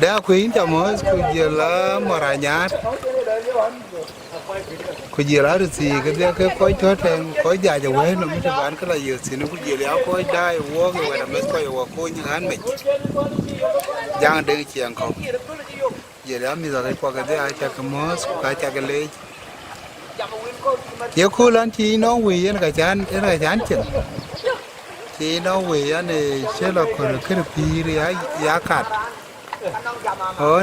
Đã khuyến cho mới giờ là mà ra nhát giờ là gì cái coi cho thằng coi dài cho quên nó mới được bán cái là giờ xin nó giờ léo coi đai uống rồi làm mấy coi coi như hắn mình giang đừng Chiengkou giờ léo bây giờ cái qua cái ai chắc cái mới cái chắc cái lê giờ khu lên thì nó quỳ cái chán chừng thì nó quỳ này sẽ là còn cái phi giá cát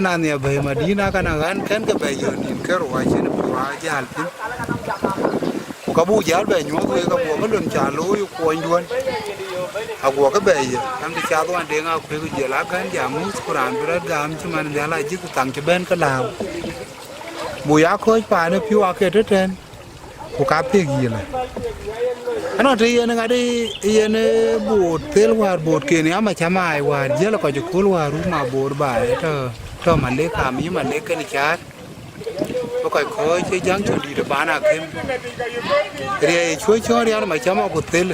nãy bây mà đi na cái nào cái bây giờ nhìn cái rồi sẽ nó qua giá tiền có bu giá bây nhiêu thôi có bu cái lần trả lối của anh luôn của cái bây giờ anh đi trả tôi anh đem cái giờ lá cái giá mua của anh rồi gam chứ mà giá lại chỉ có tăng cho bên cái nào bu giá khơi phải nó phiêu cái rất trên của cà phê gì này anh nói thì anh đi anh bột tel hoa bột kia này mà chăm ai hoa giờ là có chục khối hoa rú mà bột bài cho mà lấy khám như mà lấy cái này chát có cái khối chơi giang chuẩn bị được bán à thêm rồi chuối cho đi ăn mà chăm bột tel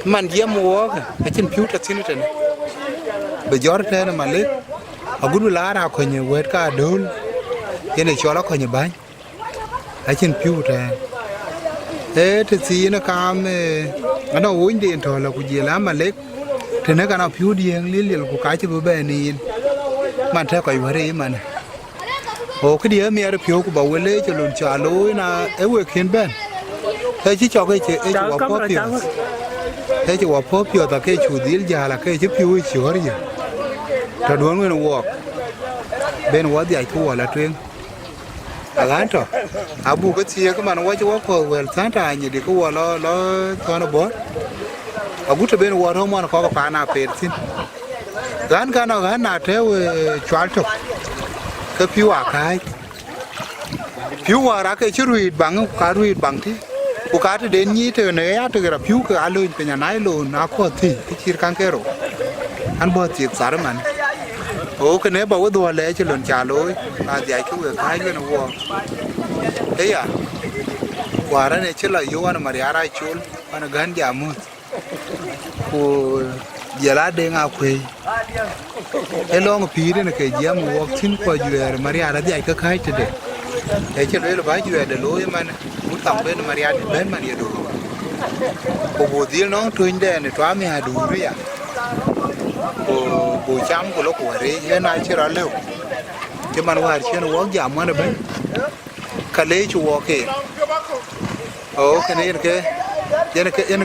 mình giờ mua cái chân phiếu là xin được này bây giờ thế mà lấy ở gút lá nào coi như quét cả đốn cái này cho nó coi như bán ở trên phiếu ra thế thì nó cam nó uống điện thôi là cái gì lắm mà lết thì nó cái nào phiếu điện liên của cái chứ bữa bè này mà theo cái vấn đề mà cái đĩa mẹ được phiếu của bảo vệ lê cho luôn trả lối là ấy vừa khiến bên thế chỉ cho cái chị ấy chủ phó phiếu thế chủ phó phiếu là cái chủ deal già là cái chứ phiếu chữa đi ta đúng người nó bên quá dài thua là truyền gán rồi, abu cái gì cái mà nó quay cho quá well sáng ra như đi cái qua lo cho nó bớt, abu cho bên qua thôi mà nó có cái phá nào phết xin, gán cái nào gán nào theo chọn chụp, cái phiếu ra cái chữ ruột bằng thì, của cá thì đến như thế này á, thì cái phiếu cái alo cái nhà này luôn, nó có thì cái chia căng cái rồi, anh bớt chiết xả đó mà. Cái này bảo cái đùa lẽ cho lần trả lối là dạy cái việc hai cái nó qua thế à quả đó này chứ là yêu anh mà đi ra chốn anh gan giảm của giờ lá đen ao quê cái lon phi đấy là cái gì mà walk xin qua giờ Maria đã dạy cái khai cho đấy thế chứ đấy là bái giờ để lối mà muốn tầm bên Maria thì bên mà đi đủ của bộ tiếng nó tuyên đen này xóa mi hà đủ đấy à buổi chăm của lúc của đấy cái này chưa ra lưu chứ mà ngoài chưa nó uống giảm mà được đấy cái lấy chùa kì cái này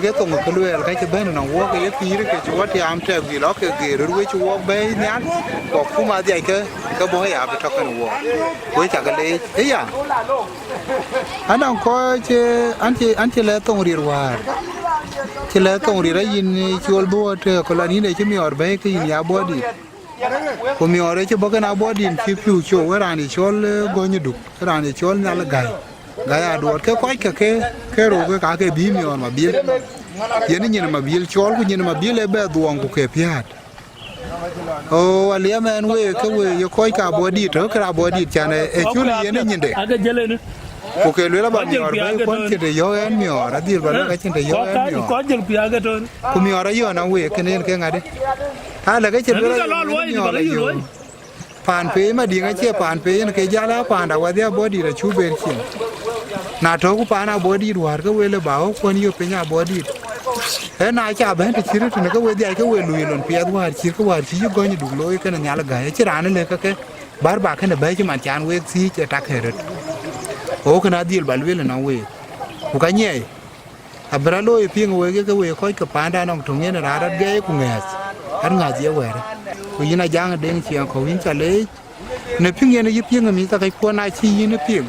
cái tông cái lưỡi là cái bên nó uống cái phí đấy cái chùa thì am theo gì đó cái rồi cái chùa bé nhát có cũng mà dạy cái bói à phải cho cái nó uống với chả cái lấy thế à anh đang coi chứ anh chỉ lấy tông đi rồi chỉ lấy tông đi đấy nhìn chuột bùa thì có là ní này chứ mi ở bé cái nhìn nhà bùa đi, còn mi ở đấy chứ bao cái nào bùa đi phiêu phiêu chỗ cái này chuột gọi như đục cái này chuột nhà là gai à đuổi cái quái cái rồi cái bí mi ở mà bí, giờ này nhìn mà bí chuột cái nhìn mà bí lấy bé đuông của cái phiat, anh liam anh quay cái quay coi cả bùa đi trước cái bùa đi chả này chuột này nhìn đấy. Ok, lưỡi là bạn nhỏ đấy, con chỉ để gió em nhỏ, đã đi vào cái chỉ để gió em nhỏ. Có chừng bia cái thôi. Cũng nhỏ đấy giờ nó quỳ cái nên cái ngày đấy. Hai là cái chỉ lưỡi là nhỏ là nhiều. Phản phế mà đi ngay chia phản phế cái giá lá phản đã qua dia body là chú bên kia. Na thấu của phản nào body đuổi cái quỳ là bảo con yêu bên nhà body. Thế này chả bên thì chỉ nó cái quỳ dia cái quỳ lùi luôn phía đuổi chỉ cái quỳ chỉ có như đủ lối cái nhà là gái chứ ra nên cái bar bạc cái này bé chứ mà chán quỳ xí chỉ tắc hết rồi. Cái nào deal bảo là nó quỳ, cái nhảy, abra lôi phiên quỳ cái quỳ coi cái pan đa nòng thùng như là ra đất ghế của nghề, ăn ngà dễ quỳ đấy, quỳ này giang Deng Chiengkou in trả lấy, nếu phiên như này giúp phiên người ta cái quan này chi như nó phiên,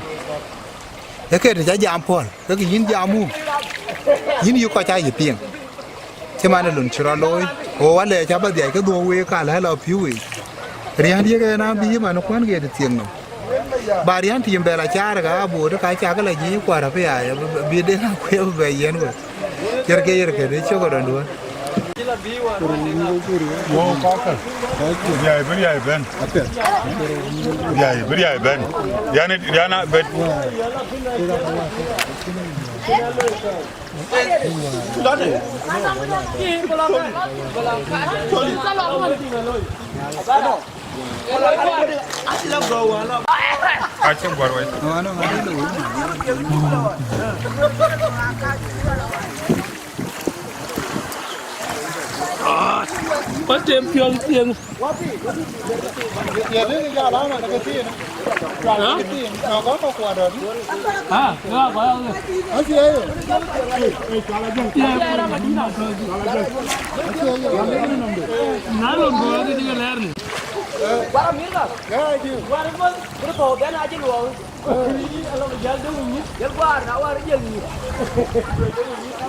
cái thì giá giảm phòn, cái gì giảm mua, gì yêu coi trái gì phiên, chứ mà nó lùn chura lôi, anh lấy cho bao giờ cái đuôi quỳ cả là là phiêu quỳ, riêng đi cái nào bí mà nó quan ghê được tiền nó. Bà riêng thì em là cha rồi cả bố cái cha cái là gì qua rồi phải à biết đến là quê về yên rồi chơi cái đấy chưa có đòn đuôi ben yani ben Bắt thêm tiền tiền. Tiền đấy ra đó mà nó cái tiền. Hả? Nó có quà rồi. À, có không? Ở kia. Nó luôn rồi thì cái lẻ này. Quá miếng rồi. Quá đến vâng. Cái bộ đen ai chứ luôn. Nó giờ đứng mình. Giờ qua nó qua cái gì.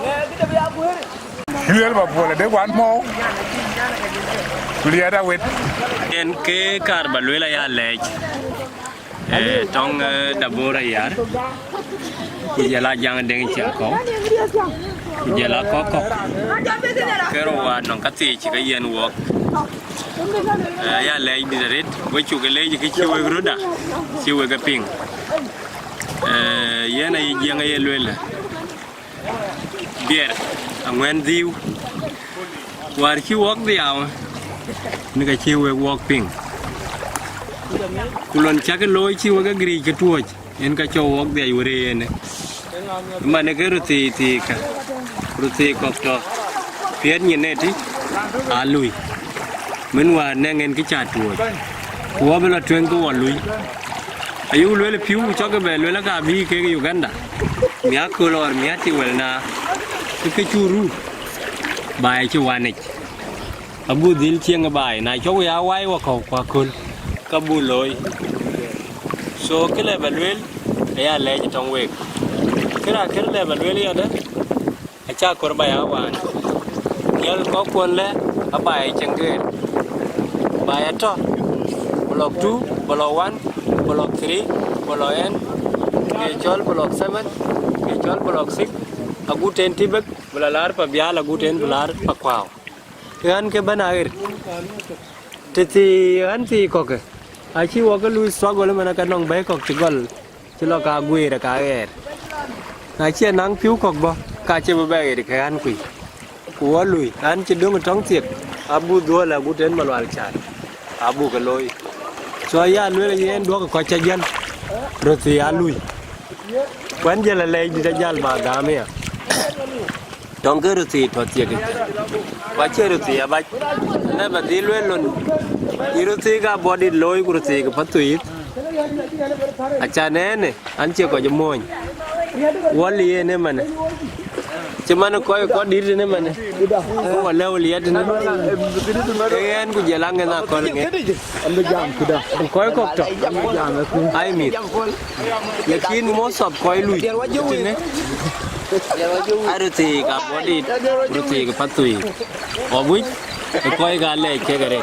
Nghe cái tay áo quê. Hiếu mà buồn là đứa quán mô. Lia đã quên. En ke kar balwela ya lech tong dabora yar kujala jang deng Chiengkou kujala koko kero wa non kati chi ka yen wok ya lech diret we chu ke lech ke chi we gruda chi we ga ping yen ay jang ye lwela bier angwen diu war chi wok diaw ni ka chi we wok ping kulon cha ke loy chi we ga gri ke tuoj en ka cho wok de yure ne mane ke ruti ka ruti ko to pien ni ne ti alui men wa ne ngen ki cha tuoj wa bela twen ko wa lui ayu le piu cho ke be le ka bi ke Uganda mia ko lor mia ti wel na ke churu bai chi wa ne abu dil chieng bai na cho ya wai wa ko kwa kun kabu loy so kele balwel ya le tong we kira kele balwel ya da acha kor ba ya wan yal ko kon le abai chenge bai to block 2 block 1 block 3 block n ke chol block 7 ke chol block 6 agu ten tibek bulalar pa bial agu ten bular pa kwao kan ke banair teti anti koke achi wo ke lu struggle mana ka nong bai kok tigol chilo ka gui ra ka er na chi nang piu kok bo ka che ba bai ri kan kui ko lui an chi dung trong tiek abu do la gu ten malwal chan abu ka loy so ya lu le yen do ko cha jen ro ti ya lui kwan je la le di da jal ba ga me dong ke ro ti to tiek wa che ro ti ya ba na ba di lu lon iruti ga body loy kuruti ga patuit acha nene anche ko jmoñ wali ne mane cuman ko dir ne mane ko wala wali yad ne en ku jelang na ko nge Ando jam kuda. ko ko to ai mi yakin mo sob ko lui ne aruti ga body kuruti ga patuit obuj ko ga le ke gare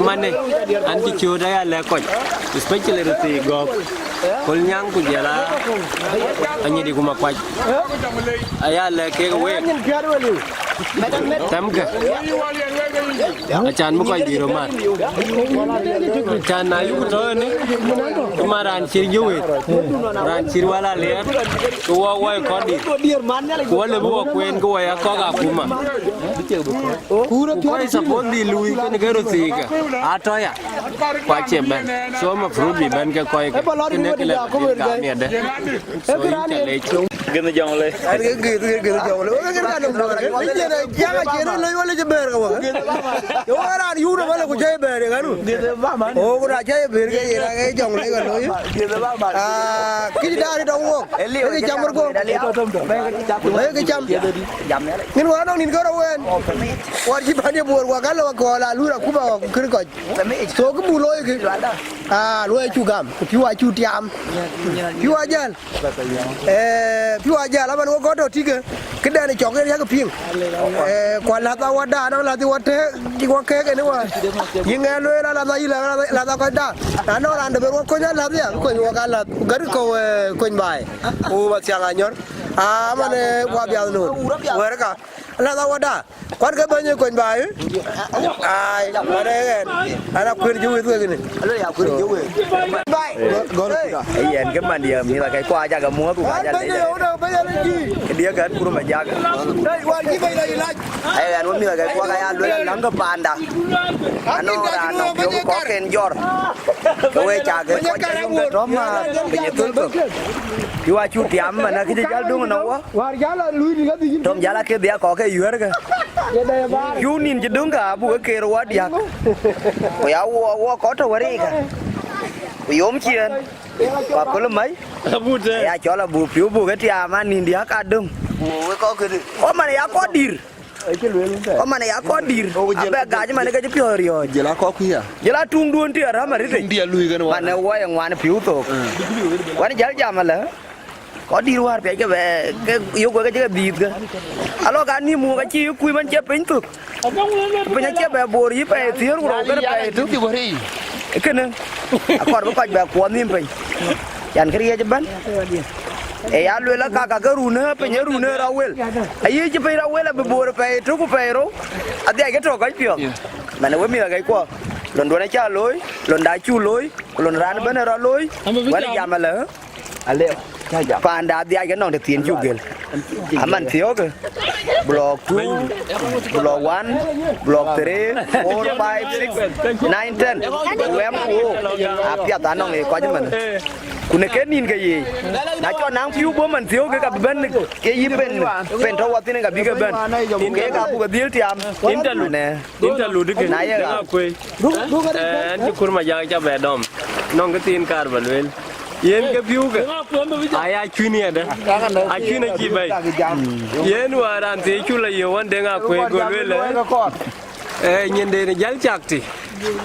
mane anti chuda ya le ko especially ruti go kol nyang ku jela anyi di kuma kwaj aya le ke we tam ga achan mo ko biro mat achan na yu to ne maran chir yuwe ran chir wala le ko wa ko di ko le bo kwen ko ya ko ga kuma kura pia support di lui ke ne ruti ga atoya kwa chemben so ma frubi ben ke ko ke ne ke le ga mi de so ite le gën jong le gën jong le gën ka dum do rek ni ne janga ci le wala ci ber ga wa yo ara yu do wala ko jey ber ga nu o ko da jey ber ga ira ga jong le ga loy ki da ri dong wo ki jamur ko ki jam min wa dong nin ko ro wen war ji bane bor wa ga lo ko la lu ra ku ba kir ko so ko bu loy ki loy chu gam ki wa chu tiam ki wa jalพี่ว่าอย่าแล้วมันก็โดดที่ก็ได้ในจอกเนี่ยก็เพียงกว่าลาตาวัดได้นะลาที่วัดเทจิงวัดเค้กนี่ว่ายิงเงินเลยลาตาอีลาตาก็ได้นั่นเราเดินไปว่าคนนั้นลาเนี่ยคนว่ากันลาก็รู้คนบ่ายโอ้มาเสียงอันยอดมันว่าเบียร์นู่นเวรก็ลาตาวัดได้ Quan cái bao nhiêu quần bài ấy? Ai, ở đây anh khuyên chú cái này. Anh là khuyên chú cái. Bài. Cái gì cái mà điểm như là cái qua ra cái múa của bà ra đấy. Cái đĩa cái của mà ra. Đây qua cái bây giờ là. Ai anh muốn như là cái qua cái anh lấy lắm cái bàn đã. Anh nó có kèn giọt. Cái cha cái qua cái đó mà bây giờ tôi được. Chú ai chú tiệm mà nó cái giá đúng nó quá. Trong giá là cái đĩa có cái dừa cái. Chú nhìn chỉ đứng cả bùa kê rồi đi à? Bây giờ có trâu đấy cả. Bây ốm chiên, và có là mấy? Bây cho là bùa phiếu bùa cái tia mà nhìn đi cả đâm. Bùa có cái gì? Có mà này có đỉr. Có mà này có đỉr. Bây gái mà này cái phiếu rồi. Giờ là có khi à? Giờ là trung đuôn tia ra mà đấy. Dia lui cái mà này quay ngoài nó phiếu tổ. Quay nó giá mà là. Có đi qua cái yêu của cái bịt cơ, alo cái ni mua cái chi quý mình chấp bánh thực, bây giờ chấp về bồi đi về thiếu rồi cái này trước thì bồi đi, cái này, còn có coi về quan niệm vậy, chẳng cái gì chấp bánh, anh luôn là cả cái rune, bây giờ rune ra quên, ấy chứ bây ra quên là bồi về trước về rồi, anh đi cái trò cái việc, mà nó với mình là cái quoi, lần đua này cha lối, lần đá chu lối, lần ra nó bên ra lối, vẫn là mà lỡ, anh liệu. Panda dia cái nong de tiền chu gel. Aman thiếu cơ. Block 2, block 1, block 3, 4, 5, 6, 9, 10. Em cô. Apia ta nong này coi cho mình. Kuna cái nhìn cái gì? Đã cho nắng phiếu bố mình thiếu cái bên cái gì bên thâu qua tin cái bị cái bên. Cái bu cái deal tiam. Interlude cái này là quê. Anh kur mà giờ cho về đom. Nong cái tin car vào lên. Yen cái view cái ai chuyên nghiệp đấy, ai chuyên nghiệp gì vậy? Yen vào đàn thì chú là nhiều anh đang ở quê quê lên, nhìn đây là giá chặt thì,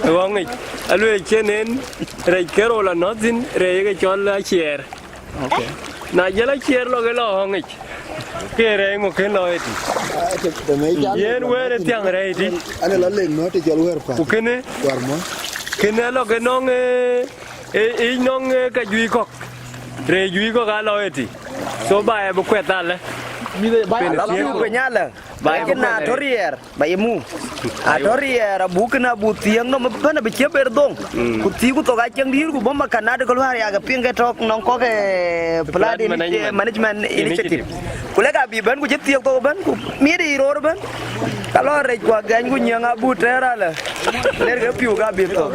đúng không nhỉ? Anh lấy trên nên, rồi cái rồi là nó dính, rồi cái chọn là chèr, na giá là chèr lo cái lo không nhỉ? Cái này một cái lo thì, yen về để tiếng này thì, anh là lên nó thì cho luôn cái này lo cái nong ý nong cái duy cọc, rồi duy cọc cái lo thì, số bài một quẹt tan đấy. Lalu punya lah, baik na torier, baik mu, torier, bukan abu tiang, no mana becek berdong, kuti ku toga ceng diri ku bomba Kanada kalau hari agak pinggir tok nongko ke peladi manajemen inisiatif, kulega biban ku jetiak to ban ku miri ror ban, kalau hari ku agan ku nyang abu tera lah, ler ke piu ga bib to,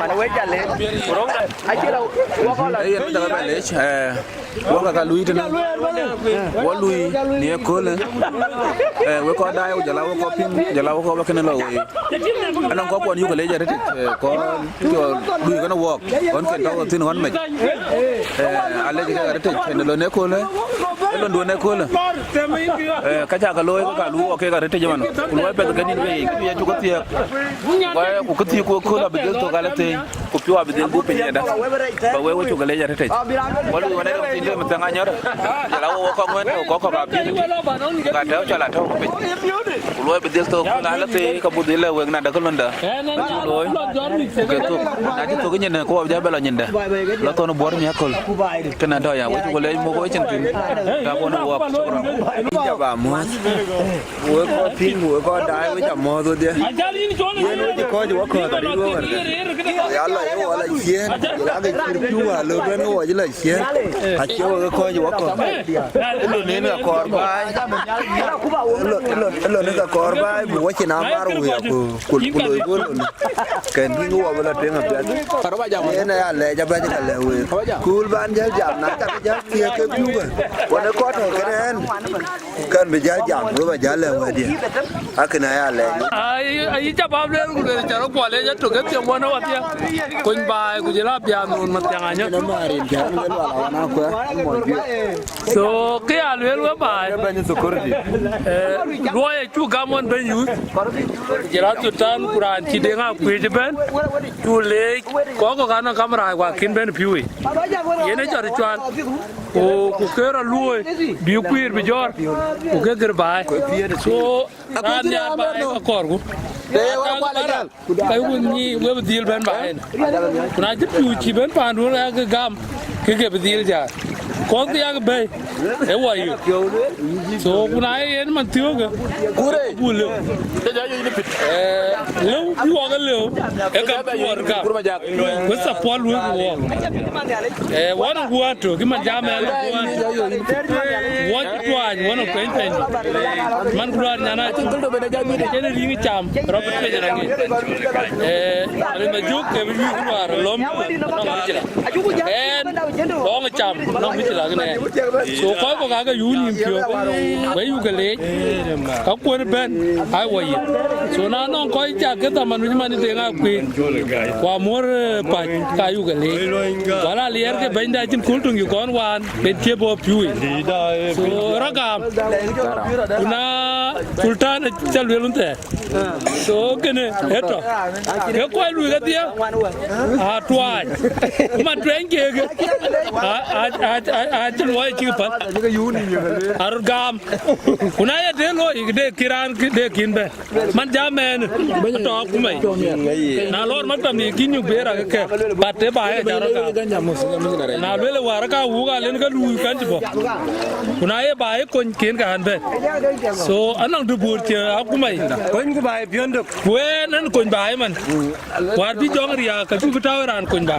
mana wajah le, orang, aja lah, wakala, iya kita kan balik, wakala lui tu nak, wak lui. Ni aku le, we ko dai jala we ko pin jala we ko ba kana lo we anan ko ko yu ko le jare ko to du kana wok on ken taw tin hon me ale ji ga rete ne lo ne ko le lo do ne ko le ka ja ka lo ka lu o ke ga rete jamano ku lo pe ga ni we ki ya ju ko tie ko ku ti ko la be to ga le te ku pi wa be bu pe ya da ba we ju ga le jare te ko lu ne ko tin le ma tanga nyor jala wo ko ngwen ko ko ba cả đéo cho là thôi lối bên tiêu là lớp thì không bút là quên là đã có lần đó lối cái thuộc đã chứ thuộc cái nhìn này cô bây giờ bây giờ nhìn đây nó tôi nó bớt nhá còn cái này thôi à với chú lấy mua cái chân tiền cả bọn nó bớt cho bà mua mua có pin mua có đai với chậm mua thôi đi nó chỉ có chỗ khó tại đi luôn rồi giá lại nó là chia giá cái chữ chú à lừa bên nó chỉ là chia à chiếu cái coi chỗ khó cái lừa này là khó bài lo nega korba bu wachi na maru ya ku lo ken ni wo bala tenga pya ena ya le ja ba ja le we kul ban ja jam na ta ja tie ke bu ga wona ko to ken kan be ja jam ro ba ja le we dia akina ya le ai ja ba le ku le ja ro kwa le ja to ke ti mo na wa ti kun ba ku je la bia nun ma tanga nya na mari ja le wa na ko mo bi so ke a le wa ba ba ni security loye chu gamon ben yu jela tu tan kuran ti de nga ku je ben tu le ko kana kamera wa kin ben piwi yene jor chuan ku kera loye bi ku ir bi jor ku ke ger ba so an ya ba ko kor ku kai ku ni we dil ben ba kuna je piwi chi ben pa ndu la ga gam ke dil ja ko ti ya be e wa yu so kuna yen man tiyo ga kure bulu te ja yu ni pit lu wo ga lu e ka por ka ko sa pol lu wo wa na gua to ki man ja me wo ti twa wo na pen man gua nya na ti to be ja mi de ne ri cham ro pe ja ngi ale ma juk ke bi ku war lom đó là chậm nó mới chỉ là cái này số khói của các cái yu nhìn phiêu mấy yu cái lệ các quân bên ai vậy số nó coi chả cái tầm mình mà đi tiếng Anh quỳ qua mua phải cái yu cái lệ đó là liệt cái bên đây trên cuốn trường con quan bên kia bộ phiêu số rắc cam na Sultan chắc luyện luôn thế số cái này hết rồi cái quay lùi cái tiếng tuai mà train kia chân lối chưa phát argam kuna ya de lo ide kiran de kinbe man jamen to kumai na lor maktam ni kinyu bera ke batte ba ya jaro na lele waraka wuga len ga lu kan jibo kuna ya ba kon kin ga hanbe so anang du bur che akumai kon ku ba biondo kwen kon ba man war bi jong ria ka tu tawaran kon ba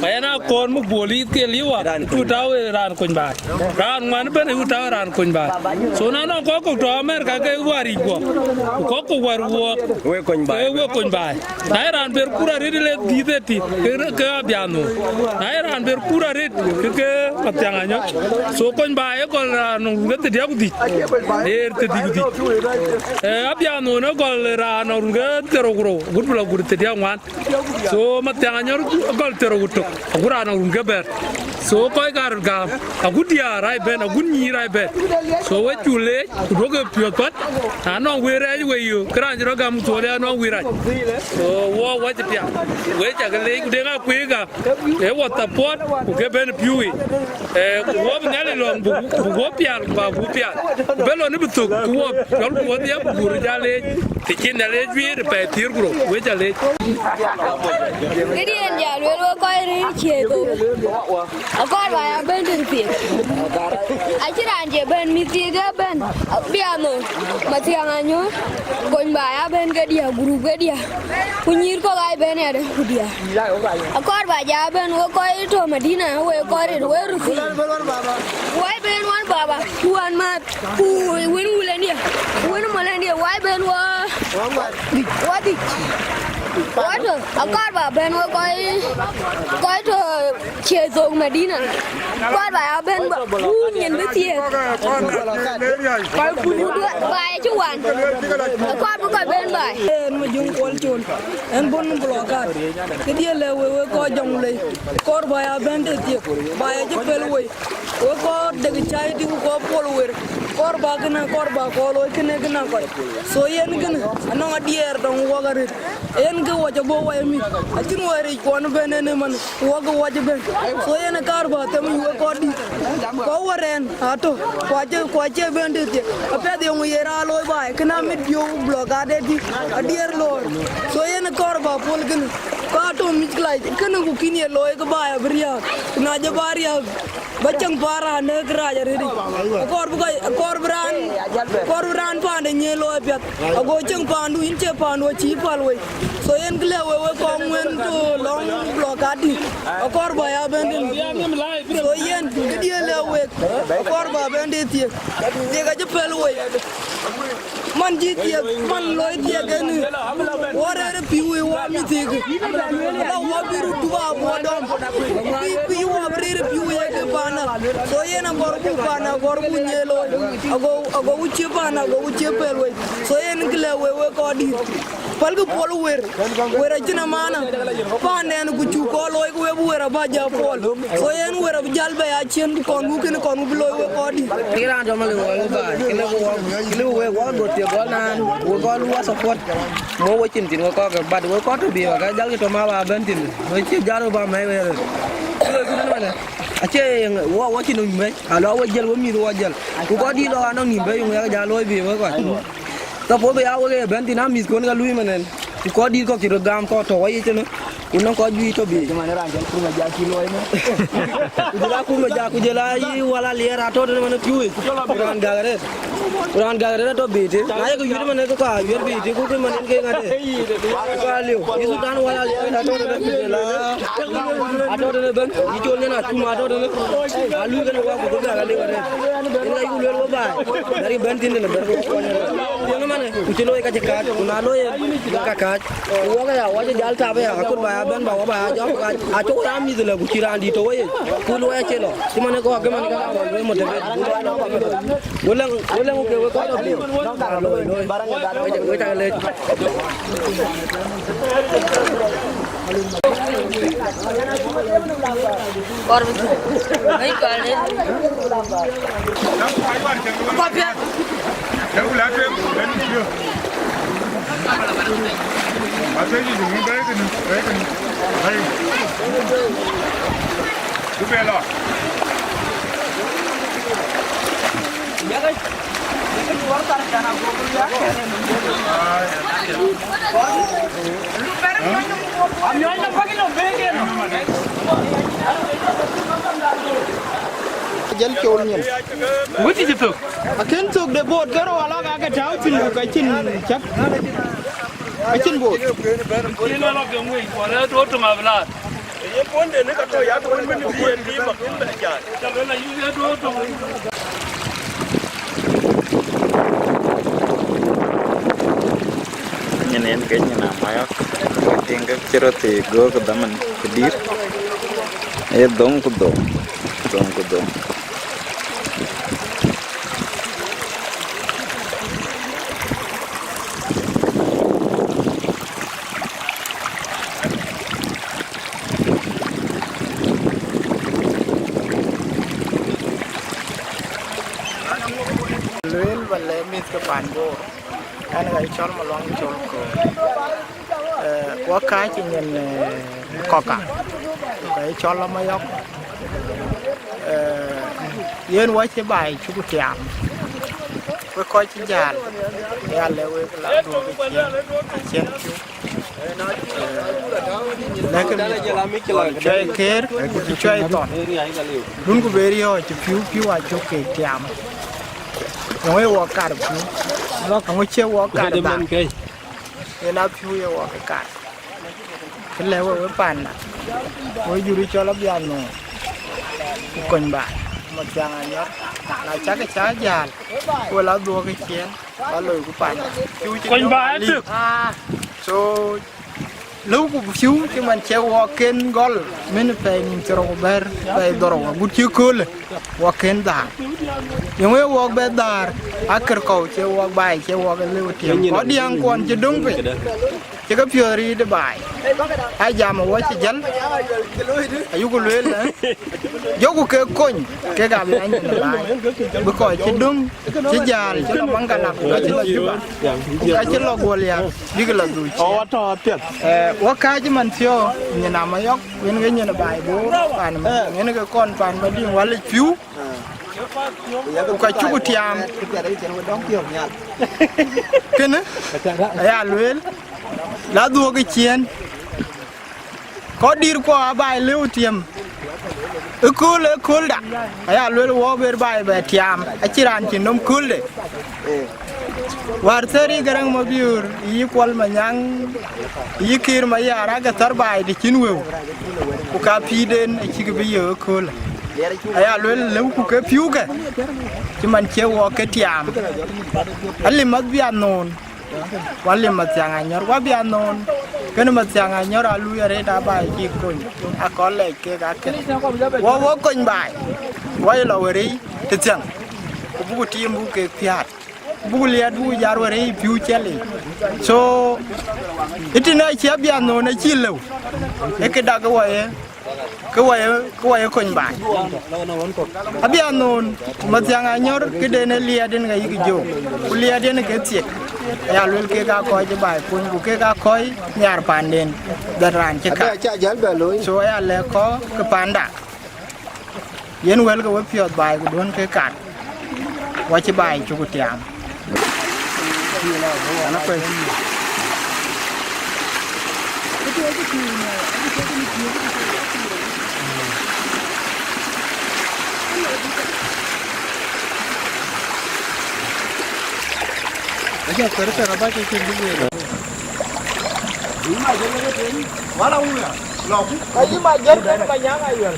bayana kon mu boli ke liwa tu tawaran kon ba ran man ben tu tawaran kon ba so na no ko to America ke wari ko waru we kon ba na ran ber pura ri le dideti ke abiano na ran ber pura ri ke patyanganyo so kon ba e ko no ngete dia gudi te digudi abiano no ko ran no ngete rogro gudula gudte dia ngwan so matyanganyo gol tero gutok gura no ngeber so ko gar ga agudia rai ben agunni rai ben so we chule doge piot ano were we yu kran jiro gam to le ano wira so wo waje pia we ja gale de ga kuiga e wata pot ku ke ben piui wo nyale lo bu pia ba bu pia belo ni butu wo kal wo dia bu jale tikin le wi pe tir gro we jale cái điện nhà lưới lúa coi đi chiều con vào bên đường tiền anh chỉ làm gì bên mi tiền cái bên piano mà tiếng anh nhớ con vào bên cái dia guru cái dia punyir có ai bên này đấy dia con vào nhà bên lúa coi thôi mà đi nào quay coi để lúa rồi quay bên quan baba quan mà quên lên đi quên mà lên đi quay bên lúa quay đi quá rồi, con vào bên coi thôi chiều rồi mà đi nè, con vào bên nhìn với tiền, coi bài chú Hoàn, con coi bên bài, mà dùng quần chuồn, em bốn block cái dia là we coi dòng lấy, coi vào bên để tiệp, bài chứ phải lui, we coi để cái chai thì coi follower, coi vào cái nào coi lối cái nào coi, so yên cái nào, anh nói dia dong qua cái en ke waja bo wa mi atin wari ko no benene man waga waja ben so ena karba tem yu ko di ko waren ato kwaje ben de apya de ngu yera loy ba kana mit yo blogade di adier lor so ena karba pol gen ka to mit klai kana ku kini loy ko ba briya na je baria bachang para ne graja redi korbran pande nyelo apya ago chang pandu inche pandu chi palwe so yen gle we ko ngwen to long blokadi akor ba ya bendin so yen die le we akor ba bendin tie ga jepel we man ji tie man loy tie gen wore re piwe wa mi tie la wa biru duba bo dom pi wa re piwe ke bana so yen akor ku bana akor ku nyelo ago uche bana ago uche pel we so yen gle we ko di palgu pol wera jina mana panden ku chu ko loy ku we wera ba ja pol so yen wera jalbe ya chen kon ku ken kon ku loy we ko di kiran do mali wo ba kile we wo do te go nan wo go lu support mo wo chin ko ga bad wo ko to bi ga jal to ma ba ben tin wo chi jalo ba mai we ache wo chin no me alo wo jel wo mi wo jel ku ko di lo anong ni be yung ga loy bi wo ko ta po be awo ge ben tin am mis kon ga lui manen ko di ko kiro gam ko to wayi teno Kunang ko ju to bi mana ran jal kuma ja kilo ai kujela kuma ja kujela yi wala liera to de mana piu ran gagare to bi te na ko yuri mana ko ka yer bi te ko mana ke ngade ka liu yi Sudan wala liera to de kujela ato de ban yi jol na tuma to de alu ke wa ko ga le ware ina yu le lo ba dari ban tin ne ber ko yo mana kujelo ka ka kuna lo ka ka wa ga wa jal ta ba ko ba ban ba ba jo a to ya mi de la ku kiran di to ye ku lo ya chelo ti mane ko ga man ka ba mo de wala ko ke ko to bi lo barang da lo ta le और नहीं कर ले कॉपी चलो लाते हैं अच्छा जी तुम गए थे भाई तू पे लो ये गई लेकिन और सारे जाना गोकुल या हम यहाँ ना पकड़ लो बेगे ना jal chol nyen wuti ci tok aken tok de bot garo wala ga taw cin ka cin chak acin bot ni la la ke ngui ko le do to ma bla ye ponde ne ka to ya ko men bi ma kin ba ja ta le la yu le do to nyen ke nyana mayak tinggal cerita go ke daman kedir dong ku dong lel balle mis ke panbo ana ga chol ma long chol ko wa ka ci nyen koka ga chol la ma yok yen wa ci bay ci ku tiam ko ci jall yalla we la do ci Chiengkou lekin chơi ker chơi ton dun ku beri ho ci piu a ci ke tiam ngoi wa kar piu lo ka ngo che wa kar ba ena piu ye wa kar ke le wa pan na wo yuri cho la bian no ku kon ba ma chang a nyot na cha ke cha jal ko la do ke chien ba lo ku pan piu ci kon ba được so lâu cũng xíu chứ mình treo walk-in gol mình phải cho ber phải đoro bút chiếu cool walk-in đã nhưng mà walk bên dar akar cầu treo walk bài treo walk lưu tiền có điang quan chứ đúng vậy chứ có phiêu đi để bài ai già mà quá chỉ dẫn ayu có luyện nữa dấu của cái con cái gà bị anh là bài bữa coi chứ đúng chứ già chứ nó bắn cả nạp chứ là chứ bạn chứ lo gua liền đi cái là rồiว่าข้าจะมันเที่ยวเนี่ยนามายกเว้นเงี้ยเนี่ยใบบัวป่านเงี้ยก็ก้อนป่านมาดิ้งวันเลยผิวก็ชุบเทียมกันนะไอ้อาลุยแล้วดูก็เชียนก็ดีกว่าใบเลี้ยวเทียมคูลด่ะไอ้อาลุยว่าเบอร์ใบเทียมไอ้ชิรันกินนมคูลเลยwarsari garang mabiur yi kwal manyang yi kir ma yara ga tarbai di kinwe ku ka piden a chigi bi yo kol aya lew ku ka piuga ti man che wo ka tiam ali mat bi anon wali mat yang anyor wa bi anon kan mat yang anyor alu yare da bai ki kun a ko le ke ga ke wo kon bai wa lo wari te chang ku bu ti mu ke piat buliat bu jarware piu cheli so itina chabia no na chilo e ke da ko waye kon ba abia non matyang anyor ke de ne lia den ga yigi jo lia den ke tiek ya lul ke ga ko je bai kun ku ke ga koi nyar panden daran che ka so ya le ko ke panda yen wel ga wa piot bai ku don ke kat wa che bai chu ku tiam Ajak terus apa sih ini? Wala uya. Lo. Aji majar kan banyak ayol.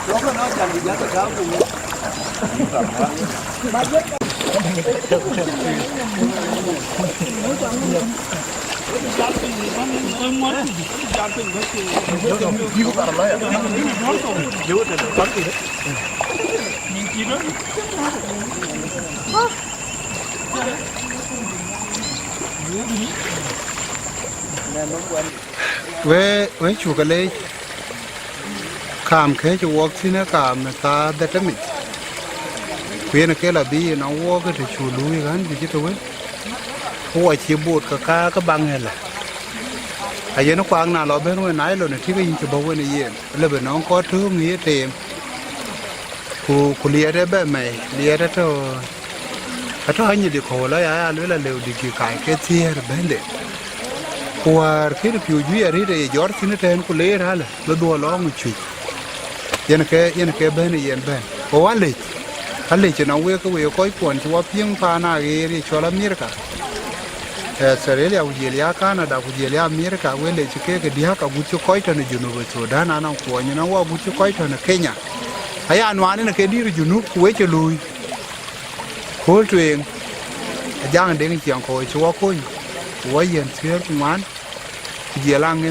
Lo kan nak jadi jatuh kamu. we chu ka le kam ke chu wok sin kam ta da ta mi we na ke la bi na wo ke chu lu gan bi to we ko chi bot ka bang he la a ye no kwang na lo ben we nai lo ne ti ga yin chu bo we ne ye le be no ko thu mi te ku lia de be mai lia de to a to han ye di ko la ya le la le di ki kai ke ti er ben de Kuar kiri piu jui ari de jor sini ten ku le hala lo do lo ngu chui yen ke ben yen ben o wale che na we ko we ko kwon chwa pieng pa na ge ri chola Amerika Australia u jelia Canada ku jelia Amerika we le che ke dia ka gu chu ko to ne junu be Sudan na ko ni na wa gu chu ko to ne Kenya aya anwani ne ke dir junu ku we che lui ko tuen jang Deng Chiengkou chwa ko wa yen tier man jelang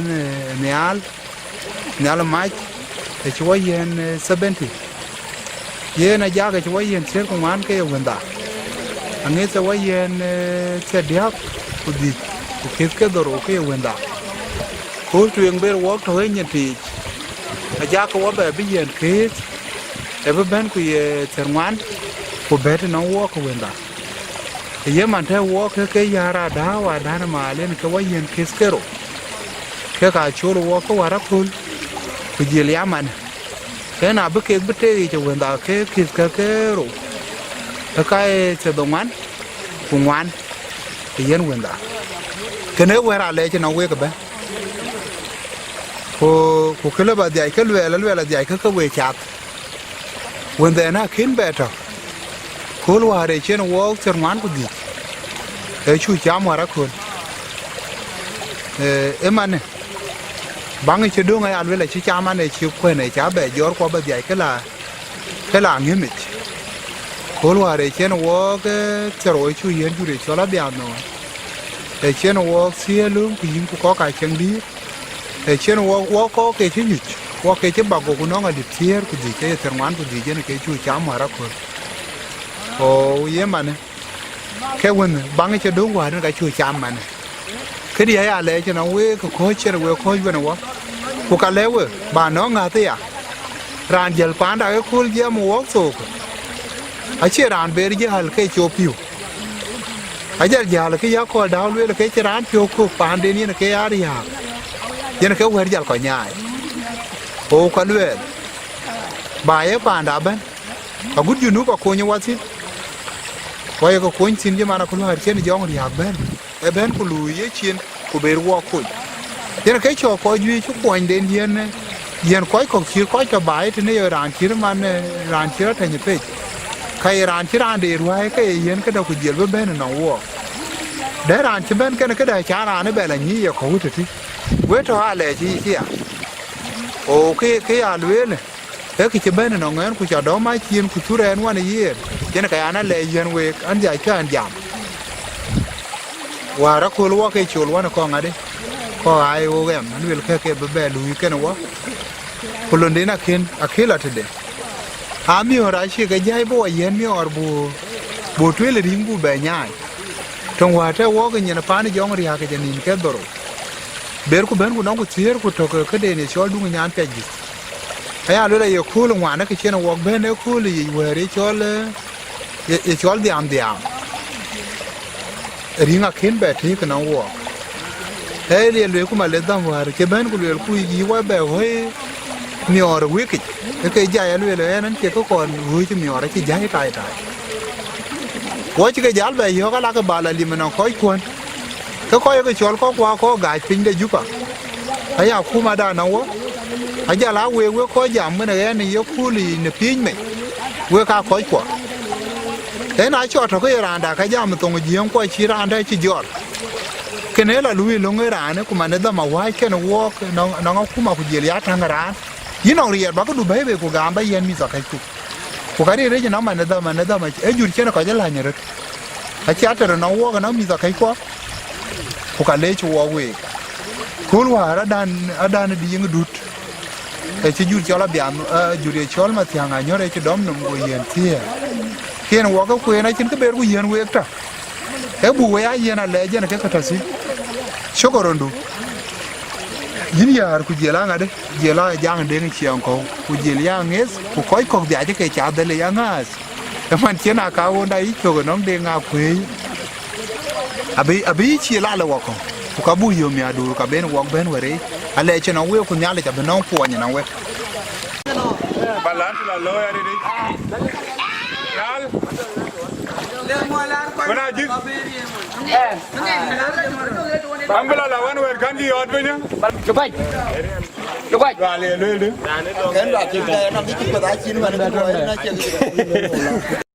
neal mai e chwa yen 70 yen aja ke chwa yen tier man ke wenda ange chwa yen che dia ku di ku ke doro ke wenda ko tuen ber wo to yen ti aja ko wa be yen ke e be ben ku ye terman ku bet no wo ko wenda ye man te wo ke yara da wa da na malen ke wa yen kiskero ke ka chulo wo ko wara kul ku jil yaman ke na be ke bete je wenda ke kiskero ka e se do man ku wan yen wenda ke ne wera le je na we ke be ko ke le ba dia ke le dia ke we chat wenda na kin better Kul ware chen wo terman ku di e chu cham wara kul e mane bang che do ngai alwe la chi cham ane chi ko ne cha be jor ko ba dia ke la ngimit kul ware chen wo ke chero chu yen ju re chola bia no e chen wo sie lu ku yin ku ko ka chen di e chen wo ko ke chi nyich wo ke che ba go ku no ga di tier ku di ke terman ku di je ne ke chu cham wara kul o ye mane ke won bang che do wa ka chu cham mane ke dia ya le che na we ko che we ko we na wa ku ka le we ba no nga te ya ran jel pan da ko je mo wo so ko a che ran be je hal ke cho piu a jer jal ke ya ko da le ke che ran pio ko pan de ni ke ya ri ya ye na ke we jal ko nyaai o ka le ba ye pan da ben a gud ju nu ko ko ni wa si Why go coin sin je mana kulu har chen jong ri hak ben e ben kulu ye chen ku ber wo ko yen ke cho ko ju chu ko den yen ko chi ko ka bai te ne ran chi man ran chi ta ni pe kai ran chi ran de ruai ke yen ke da ku jel ben no wo de ran chi ben ke da cha ran ne be la ni ye ko ti we to ha le chi ya o ke ya lwe ne e ke ben no ngen ku cha do ma chen ku tu ren wa ne ye yen ka ana le yen we an ja cha an jam wa ra ko lo ke chul wa na ko ngade ko ai o gem an wil ke be lu ke no wa ko lo ndina ken akela tede a mi ora shi ga jai bo yen mi or bu tu le ring bu be nyai tong wa te wo ke nyina pa ni jong ri ha ke nin ke doro ber ku ben ku no ku tier ku to ke de ni chol du nyan pe ji aya lo le ye ku lo wa na ke chen wo ben ne ku li we ri chol ye chol diam ringa ken be ti ke na wo e le ku ma le da wa ke ben ku le ku yi wa be ho mi or wi ki ke ja ya le nan ke ko kon hu ti mi or ki ja tai wo chi ke jal be yo ka la ke ba la li me na ko kon ko cái chol ko kwa ko ga pin de jupa aya kuma da na wo aja la we ko jam ne ne yo kuli ne pin me we ka ko ko thế nói cho thằng cái ràn đã cái giam tông giếng qua chỉ ràn đây chỉ giọt cái này là lui lông cái ràn này cũng mà nó đâm mà quay cái nó walk nó cũng mà cũng dễ thằng ràn như nó riết bao cái đủ bé về của gam bây giờ mi sao cái của cái đấy nó mà nó đâm mà ấy dù chứ nó có cái là như vậy cái chát rồi nó walk nó mi sao cái quá của cái lấy cho về cool quá ở đan đi những đút cái chỉ dù cho là biển dù để cho mà thằng ai nhớ đây cho đom nó ngồi yên thiệt khi nó walk quên này trên cái bể của yên quên ta cái bùa ya yên là lẽ cái cái gì số còn đủ yin ya ku jela ngade jela jang Deng Chiengkou ku jela nges ku koi kok bia je ke cha de le ya ngas man chena ka wo dai to no de nga kwe abi chi la wa ko ku ka bu yo mi adu ka ben wok ben were ale chena we ku nyale ta ben no ku nya na we balan la lo ya ri yal bana jik ambela la wan wer kan di yot benya Lúc quay le le le. Cái loại chim này nó đi chim mà đã chín mà nó